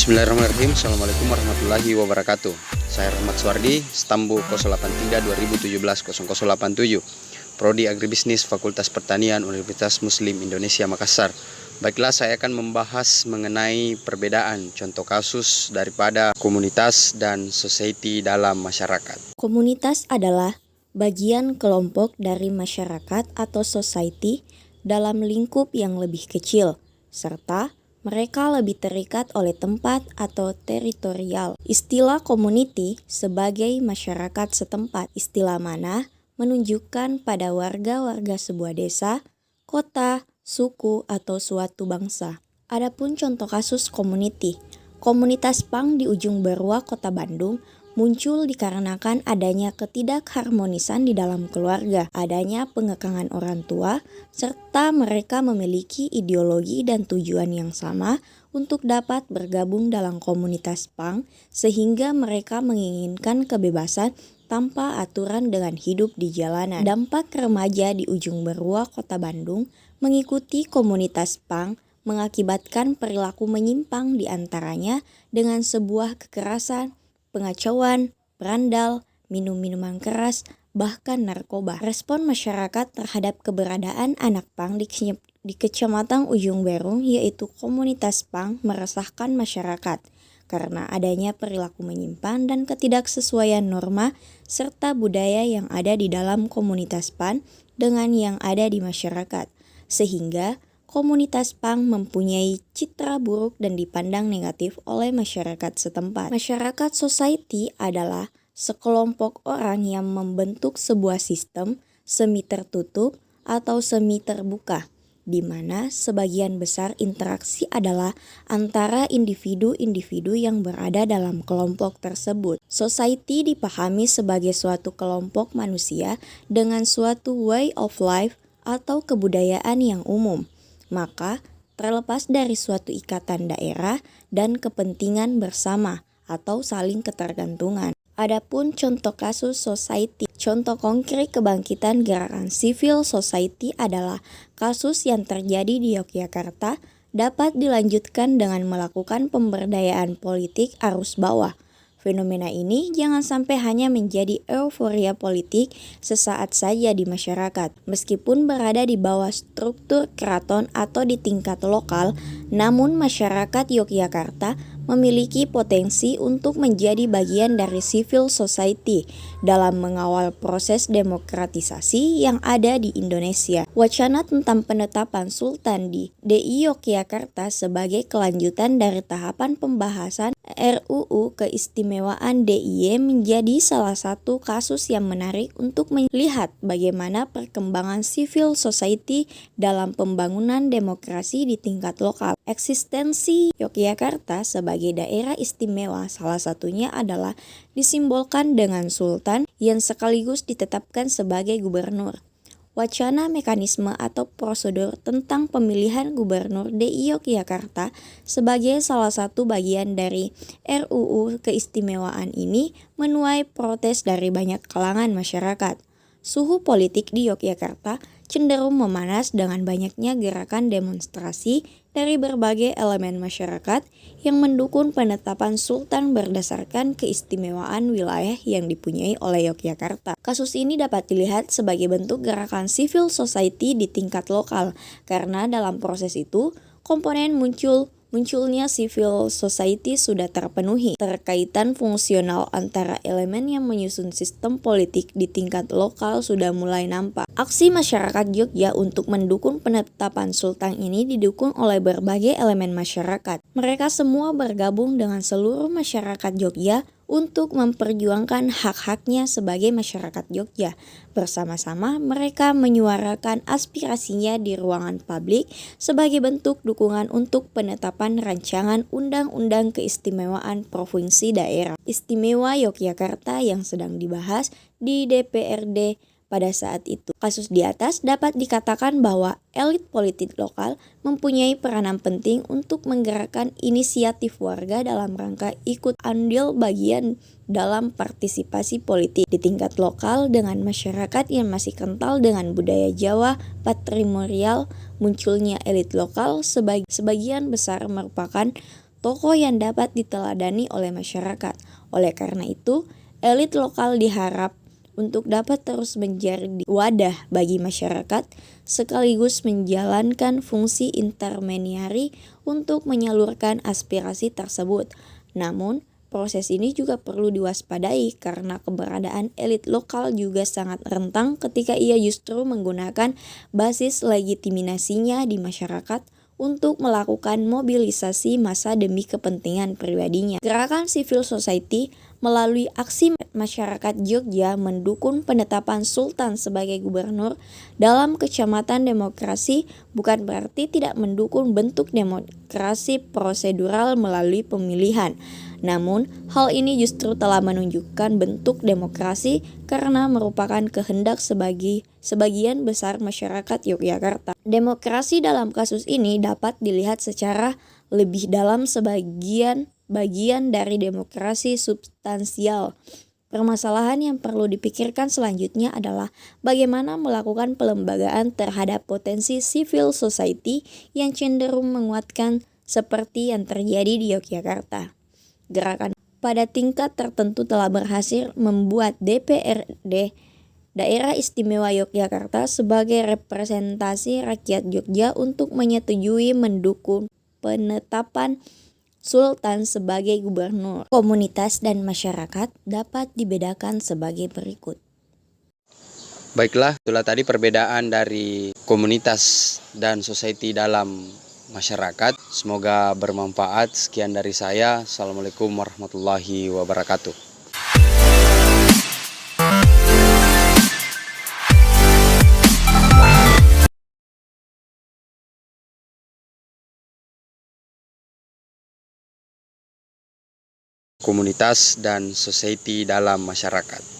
Bismillahirrahmanirrahim. Assalamualaikum warahmatullahi wabarakatuh. Saya Rahmat Suwardi, Stambu 083 2017 0087, Prodi Agribisnis Fakultas Pertanian Universitas Muslim Indonesia Makassar. Baiklah, saya akan membahas mengenai perbedaan contoh kasus daripada komunitas dan society dalam masyarakat. Komunitas adalah bagian kelompok dari masyarakat atau society dalam lingkup yang lebih kecil, serta mereka lebih terikat oleh tempat atau teritorial. Istilah community sebagai masyarakat setempat, istilah mana menunjukkan pada warga-warga sebuah desa, kota, suku, atau suatu bangsa. Adapun contoh kasus community, komunitas punk di ujung Berua, Kota Bandung, muncul dikarenakan adanya ketidakharmonisan di dalam keluarga, adanya pengekangan orang tua, serta mereka memiliki ideologi dan tujuan yang sama untuk dapat bergabung dalam komunitas punk, sehingga mereka menginginkan kebebasan tanpa aturan dengan hidup di jalanan. Dampak remaja di ujung Berua, Kota Bandung, mengikuti komunitas punk mengakibatkan perilaku menyimpang di antaranya dengan sebuah kekerasan, pengacauan, berandal, minum-minuman keras, bahkan narkoba. Respon masyarakat terhadap keberadaan anak punk di Kecamatan Ujung Berung, yaitu komunitas punk, meresahkan masyarakat karena adanya perilaku menyimpang dan ketidaksesuaian norma serta budaya yang ada di dalam komunitas punk dengan yang ada di masyarakat, sehingga komunitas punk mempunyai citra buruk dan dipandang negatif oleh masyarakat setempat. Masyarakat society adalah sekelompok orang yang membentuk sebuah sistem semi tertutup atau semi terbuka, di mana sebagian besar interaksi adalah antara individu-individu yang berada dalam kelompok tersebut. Society dipahami sebagai suatu kelompok manusia dengan suatu way of life atau kebudayaan yang umum. Maka, terlepas dari suatu ikatan daerah dan kepentingan bersama atau saling ketergantungan. Adapun contoh kasus society, contoh konkret kebangkitan gerakan civil society adalah kasus yang terjadi di Yogyakarta, dapat dilanjutkan dengan melakukan pemberdayaan politik arus bawah. Fenomena ini jangan sampai hanya menjadi euforia politik sesaat saja di masyarakat. Meskipun berada di bawah struktur keraton atau di tingkat lokal, namun masyarakat Yogyakarta memiliki potensi untuk menjadi bagian dari civil society dalam mengawal proses demokratisasi yang ada di Indonesia. Wacana tentang penetapan Sultan di DI Yogyakarta sebagai kelanjutan dari tahapan pembahasan RUU Keistimewaan DIY menjadi salah satu kasus yang menarik untuk melihat bagaimana perkembangan civil society dalam pembangunan demokrasi di tingkat lokal. Eksistensi Yogyakarta sebagai daerah istimewa salah satunya adalah disimbolkan dengan Sultan yang sekaligus ditetapkan sebagai gubernur. Wacana mekanisme atau prosedur tentang pemilihan gubernur DI Yogyakarta sebagai salah satu bagian dari RUU Keistimewaan ini menuai protes dari banyak kalangan masyarakat. Suhu politik di Yogyakarta cenderung memanas dengan banyaknya gerakan demonstrasi dari berbagai elemen masyarakat yang mendukung penetapan Sultan berdasarkan keistimewaan wilayah yang dipunyai oleh Yogyakarta. Kasus ini dapat dilihat sebagai bentuk gerakan civil society di tingkat lokal, karena dalam proses itu komponen munculnya civil society sudah terpenuhi. Terkaitan fungsional antara elemen yang menyusun sistem politik di tingkat lokal sudah mulai nampak. Aksi masyarakat Jogja untuk mendukung penetapan Sultan ini didukung oleh berbagai elemen masyarakat. Mereka semua bergabung dengan seluruh masyarakat Jogja untuk memperjuangkan hak-haknya sebagai masyarakat Jogja. Bersama-sama mereka menyuarakan aspirasinya di ruangan publik sebagai bentuk dukungan untuk penetapan rancangan Undang-Undang Keistimewaan Provinsi Daerah Istimewa Yogyakarta yang sedang dibahas di DPRD pada saat itu. Kasus di atas dapat dikatakan bahwa elit politik lokal mempunyai peranan penting untuk menggerakkan inisiatif warga dalam rangka ikut andil bagian dalam partisipasi politik di tingkat lokal dengan masyarakat yang masih kental dengan budaya Jawa patrimonial. Munculnya elit lokal sebagian besar merupakan tokoh yang dapat diteladani oleh masyarakat. Oleh karena itu, elit lokal diharap untuk dapat terus menjadi wadah bagi masyarakat sekaligus menjalankan fungsi intermediari untuk menyalurkan aspirasi tersebut. Namun, proses ini juga perlu diwaspadai karena keberadaan elit lokal juga sangat rentang ketika ia justru menggunakan basis legitimasinya di masyarakat untuk melakukan mobilisasi massa demi kepentingan pribadinya. Gerakan civil society melalui aksi masyarakat Jogja mendukung penetapan Sultan sebagai gubernur dalam kecamatan demokrasi bukan berarti tidak mendukung bentuk demokrasi prosedural melalui pemilihan. Namun, hal ini justru telah menunjukkan bentuk demokrasi karena merupakan kehendak sebagian besar masyarakat Yogyakarta. Demokrasi dalam kasus ini dapat dilihat secara lebih dalam sebagian bagian dari demokrasi substansial. Permasalahan yang perlu dipikirkan selanjutnya adalah bagaimana melakukan pelembagaan terhadap potensi civil society yang cenderung menguatkan seperti yang terjadi di Yogyakarta. Gerakan pada tingkat tertentu telah berhasil membuat DPRD Daerah Istimewa Yogyakarta sebagai representasi rakyat Jogja untuk menyetujui mendukung penetapan Sultan sebagai gubernur. Komunitas dan masyarakat dapat dibedakan sebagai berikut. Baiklah, itulah tadi perbedaan dari komunitas dan society dalam masyarakat. Semoga bermanfaat. Sekian dari saya. Assalamualaikum warahmatullahi wabarakatuh. Komunitas dan society dalam masyarakat.